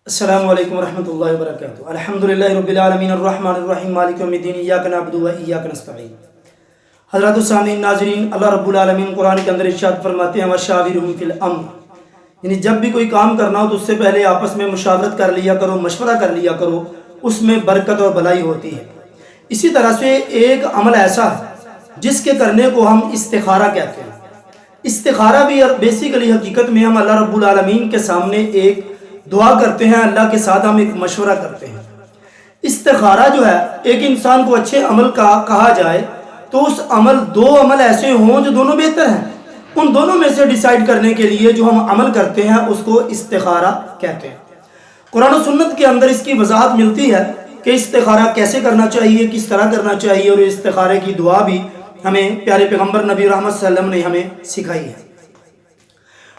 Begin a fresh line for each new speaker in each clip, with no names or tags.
السلام علیکم ورحمۃ اللہ وبرکاتہ۔ الحمدللہ رب العالمین الرحمن الرحیم مالک یوم الدین ایاک نعبد و ایاک نستعین۔ حضرات السامعین ناظرین، اللہ رب العالمین قرآن کے اندر ارشاد فرماتے ہیں وشاورہم فی الامر، یعنی جب بھی کوئی کام کرنا ہو تو اس سے پہلے آپس میں مشاورت کر لیا کرو، مشورہ کر لیا کرو، اس میں برکت اور بھلائی ہوتی ہے۔ اسی طرح سے ایک عمل ایسا ہے جس کے کرنے کو ہم استخارہ کہتے ہیں۔ استخارہ بھی بیسیکلی حقیقت میں ہم اللہ رب العالمین کے سامنے ایک دعا کرتے ہیں، اللہ کے ساتھ ہم ایک مشورہ کرتے ہیں۔ استخارہ جو ہے ایک انسان کو اچھے عمل کا کہا جائے تو اس دو عمل ایسے ہوں جو دونوں بہتر ہیں، ان دونوں میں سے ڈیسائیڈ کرنے کے لیے جو ہم عمل کرتے ہیں اس کو استخارہ کہتے ہیں۔ قرآن و سنت کے اندر اس کی وضاحت ملتی ہے کہ استخارہ کیسے کرنا چاہیے، کس طرح کرنا چاہیے، اور استخارے کی دعا بھی ہمیں پیارے پیغمبر نبی رحمت صلی اللہ علیہ وسلم نے ہمیں سکھائی ہے۔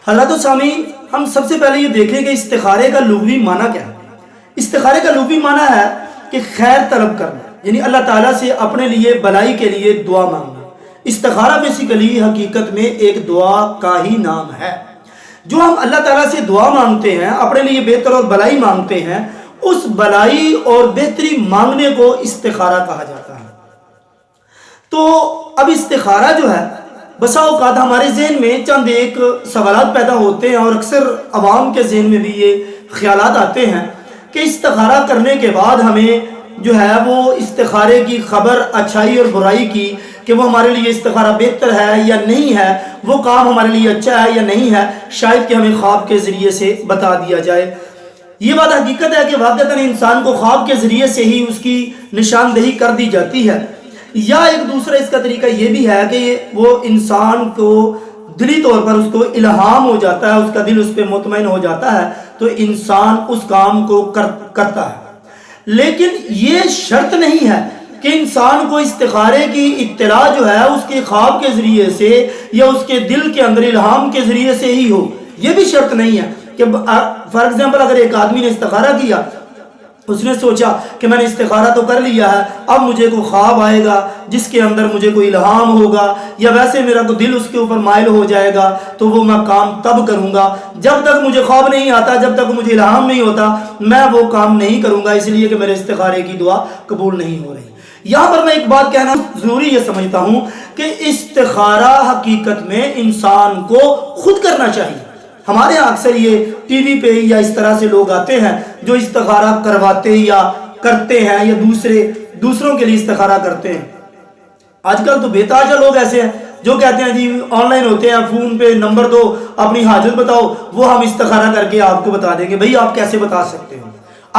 حضرات و سامعین، ہم سب سے پہلے یہ دیکھیں کہ استخارے کا لغوی معنی کیا ہے۔ استخارے کا لغوی معنی ہے کہ خیر طلب کرنا، یعنی اللہ تعالیٰ سے اپنے لیے بھلائی کے لیے دعا مانگنا۔ استخارہ بیسیکلی حقیقت میں ایک دعا کا ہی نام ہے۔ جو ہم اللہ تعالیٰ سے دعا مانگتے ہیں، اپنے لیے بہتر اور بھلائی مانگتے ہیں، اس بھلائی اور بہتری مانگنے کو استخارہ کہا جاتا ہے۔ تو اب استخارہ جو ہے بسا اوقات ہمارے ذہن میں چند ایک سوالات پیدا ہوتے ہیں، اور اکثر عوام کے ذہن میں بھی یہ خیالات آتے ہیں کہ استخارہ کرنے کے بعد ہمیں جو ہے وہ استخارے کی خبر اچھائی اور برائی کی کہ وہ ہمارے لیے استخارہ بہتر ہے یا نہیں ہے، وہ کام ہمارے لیے اچھا ہے یا نہیں ہے، شاید کہ ہمیں خواب کے ذریعے سے بتا دیا جائے۔ یہ بات حقیقت ہے کہ واقعتاً انسان کو خواب کے ذریعے سے ہی اس کی نشاندہی کر دی جاتی ہے، یا ایک دوسرا اس کا طریقہ یہ بھی ہے کہ وہ انسان کو دلی طور پر اس کو الہام ہو جاتا ہے، اس کا دل اس پہ مطمئن ہو جاتا ہے تو انسان اس کام کو کرتا ہے۔ لیکن یہ شرط نہیں ہے کہ انسان کو استخارے کی اطلاع جو ہے اس کے خواب کے ذریعے سے یا اس کے دل کے اندر الہام کے ذریعے سے ہی ہو۔ یہ بھی شرط نہیں ہے کہ فار ایگزامپل اگر ایک آدمی نے استخارہ کیا، اس نے سوچا کہ میں نے استخارہ تو کر لیا ہے، اب مجھے کوئی خواب آئے گا جس کے اندر مجھے کوئی الہام ہوگا، یا ویسے میرا کوئی دل اس کے اوپر مائل ہو جائے گا تو وہ میں کام تب کروں گا، جب تک مجھے خواب نہیں آتا، جب تک مجھے الہام نہیں ہوتا میں وہ کام نہیں کروں گا، اس لیے کہ میرے استخارے کی دعا قبول نہیں ہو رہی۔ یہاں پر میں ایک بات کہنا ضروری یہ سمجھتا ہوں کہ استخارہ حقیقت میں انسان کو خود کرنا چاہیے۔ ہمارے یہاں اکثر یہ ٹی وی پہ یا اس طرح سے لوگ آتے ہیں جو استخارہ کرواتے یا کرتے ہیں یا دوسروں کے لیے استخارہ کرتے ہیں۔ آج کل تو بے تحاشا لوگ ایسے ہیں جو کہتے ہیں جی آن لائن ہوتے ہیں، فون پہ نمبر دو، اپنی حاجت بتاؤ، وہ ہم استخارہ کر کے آپ کو بتا دیں گے۔ بھئی آپ کیسے بتا سکتے ہو؟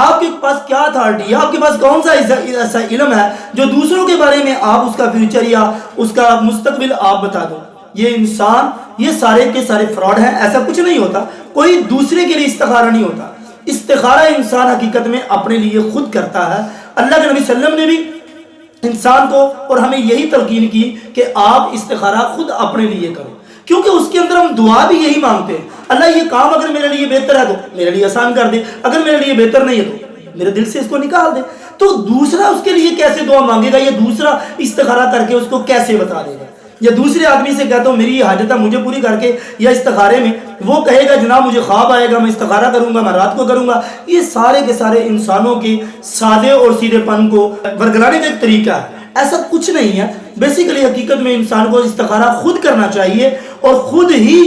آپ کے پاس کیا اتھارٹی ہے؟ آپ کے پاس کون سا ایسا علم ہے جو دوسروں کے بارے میں آپ اس کا فیوچر یا اس کا مستقبل آپ بتا دو؟ یہ انسان، یہ سارے کے سارے فراڈ ہیں، ایسا کچھ نہیں ہوتا، کوئی دوسرے کے لیے استخارہ نہیں ہوتا۔ استخارہ انسان حقیقت میں اپنے لیے خود کرتا ہے۔ اللہ کے نبی صلی اللہ علیہ وسلم نے بھی انسان کو اور ہمیں یہی تلقین کی کہ آپ استخارہ خود اپنے لیے کرو، کیونکہ اس کے اندر ہم دعا بھی یہی مانگتے ہیں، اللہ یہ کام اگر میرے لیے بہتر ہے تو میرے لیے آسان کر دے، اگر میرے لیے بہتر نہیں ہے تو میرے دل سے اس کو نکال دے۔ تو دوسرا اس کے لیے کیسے دعا مانگے گا، یا دوسرا استخارہ کر کے اس کو کیسے بتا دے گا؟ یا دوسرے آدمی سے کہتا ہوں میری یہ حاجت ہے مجھے پوری کر کے، یا استخارے میں وہ کہے گا جناب مجھے خواب آئے گا میں استخارہ کروں گا، میں رات کو کروں گا۔ یہ سارے کے سارے انسانوں کے سادے اور سیدھے پن کو ورگلانے کا ایک طریقہ ہے، ایسا کچھ نہیں ہے۔ بیسیکلی حقیقت میں انسان کو استخارہ خود کرنا چاہیے، اور خود ہی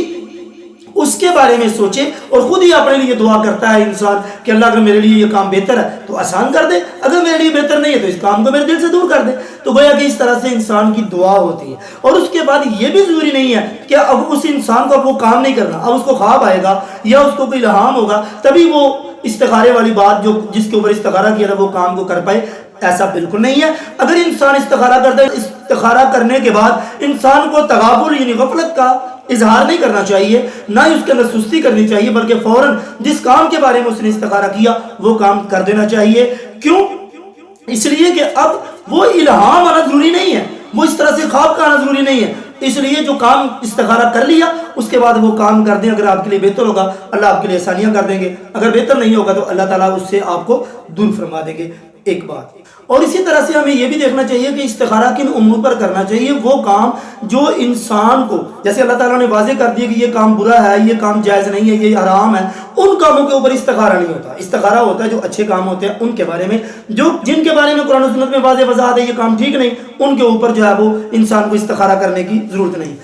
اس کے بارے میں سوچے، اور خود ہی اپنے لیے دعا کرتا ہے انسان کہ اللہ اگر میرے لیے یہ کام بہتر ہے تو آسان کر دے، اگر میرے لیے بہتر نہیں ہے تو اس کام کو میرے دل سے دور کر دے۔ تو گویا کہ اس طرح سے انسان کی دعا ہوتی ہے۔ اور اس کے بعد یہ بھی ضروری نہیں ہے کہ اب اس انسان کو اب وہ کام نہیں کرنا، اب اس کو خواب آئے گا یا اس کو کوئی الہام ہوگا تبھی وہ استخارے والی بات جو جس کے اوپر استخارہ کیا تھا وہ کام کو کر پائے، ایسا بالکل نہیں ہے۔ اگر انسان استخارہ کرتا ہے، استخارہ کرنے کے بعد انسان کو تغافل یعنی غفلت کا اظہار نہیں کرنا چاہیے، نہ ہی اس کے اندر سستی کرنی چاہیے، بلکہ فوراً جس کام کے بارے میں اس نے استخارہ کیا وہ کام کر دینا چاہیے۔ کیوں؟ اس لیے کہ اب وہ الہام آنا ضروری نہیں ہے، وہ اس طرح سے خواب کا آنا ضروری نہیں ہے، اس لیے جو کام استخارہ کر لیا اس کے بعد وہ کام کر دیں۔ اگر آپ کے لیے بہتر ہوگا اللہ آپ کے لیے آسانیاں کر دیں گے، اگر بہتر نہیں ہوگا تو اللہ تعالیٰ اس سے آپ کو دور فرما دیں گے۔ ایک بات۔ اور اسی طرح سے ہمیں یہ بھی دیکھنا چاہیے کہ استخارہ کن امور پر کرنا چاہیے، وہ کام جو انسان کو، جیسے اللہ تعالیٰ نے واضح کر دیا کہ یہ کام برا ہے، یہ کام جائز نہیں ہے، یہ حرام ہے، ان کاموں کے اوپر استخارہ نہیں ہوتا۔ استخارہ ہوتا ہے جو اچھے کام ہوتے ہیں ان کے بارے میں، جن کے بارے میں قرآن و سنت میں واضح وضاحت ہے یہ کام ٹھیک نہیں، ان کے اوپر جو ہے وہ انسان کو استخارہ کرنے کی ضرورت نہیں۔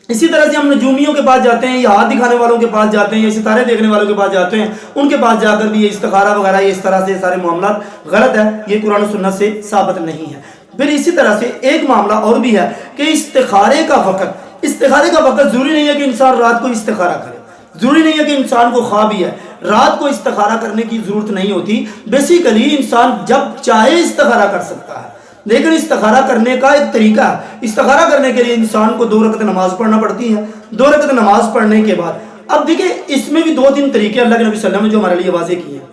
اسی طرح سے ہم نجومیوں کے پاس جاتے ہیں یا ہاتھ دکھانے والوں کے پاس جاتے ہیں یا ستارے دیکھنے والوں کے پاس جاتے ہیں، ان کے پاس جا کر بھی یہ استخارہ وغیرہ یہ اس طرح سے سارے معاملات غلط ہے، یہ قرآن و سنت سے ثابت نہیں ہے۔ پھر اسی طرح سے ایک معاملہ اور بھی ہے کہ استخارے کا وقت ضروری نہیں ہے کہ انسان رات کو استخارہ کرے، ضروری نہیں ہے کہ انسان کو خواب ہی ہے، رات کو استخارہ کرنے کی ضرورت نہیں ہوتی۔ بیسیکلی انسان جب چاہے استخارہ کر سکتا ہے، لیکن استخارہ کرنے کا ایک طریقہ ہے۔ استخارہ کرنے کے لیے انسان کو 2 رکعت نماز پڑھنا پڑتی ہے۔ 2 رکعت نماز پڑھنے کے بعد اب دیکھیں اس میں بھی 2-3 طریقے اللہ کے نبی صلی اللہ علیہ وسلم نے جو ہمارے لیے واضح کیے ہیں۔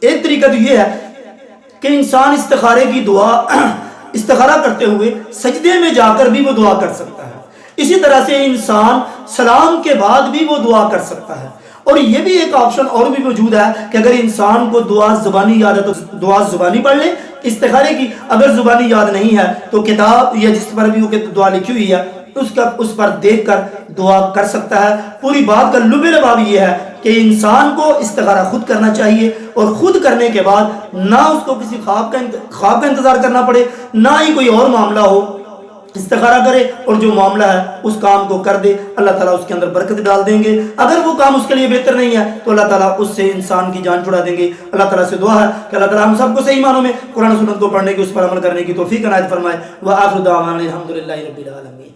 ایک طریقہ تو یہ ہے کہ انسان استخارے کی دعا استخارہ کرتے ہوئے سجدے میں جا کر بھی وہ دعا کر سکتا ہے۔ اسی طرح سے انسان سلام کے بعد بھی وہ دعا کر سکتا ہے۔ اور یہ بھی ایک آپشن اور بھی موجود ہے کہ اگر انسان کو دعا زبانی یاد ہے تو دعا زبانی پڑھ لے استخارے کی، اگر زبانی یاد نہیں ہے تو کتاب یا جس پر بھی وہ دعا لکھی ہوئی ہے اس پر دیکھ کر دعا کر سکتا ہے۔ پوری بات کا لب لباب یہ ہے کہ انسان کو استخارہ خود کرنا چاہیے، اور خود کرنے کے بعد نہ اس کو کسی خواب کا انتظار کرنا پڑے، نہ ہی کوئی اور معاملہ ہو، استخارہ کرے اور جو معاملہ ہے اس کام کو کر دے، اللہ تعالیٰ اس کے اندر برکت ڈال دیں گے۔ اگر وہ کام اس کے لیے بہتر نہیں ہے تو اللہ تعالیٰ اس سے انسان کی جان چھڑا دیں گے۔ اللہ تعالیٰ سے دعا ہے کہ اللہ تعالیٰ ہم سب کو صحیح معنوں میں قرآن و سنت کو پڑھنے کی، اس پر عمل کرنے کی توفیق عنایت فرمائے۔ وآخر دعوانا الحمدللہ رب العالمین۔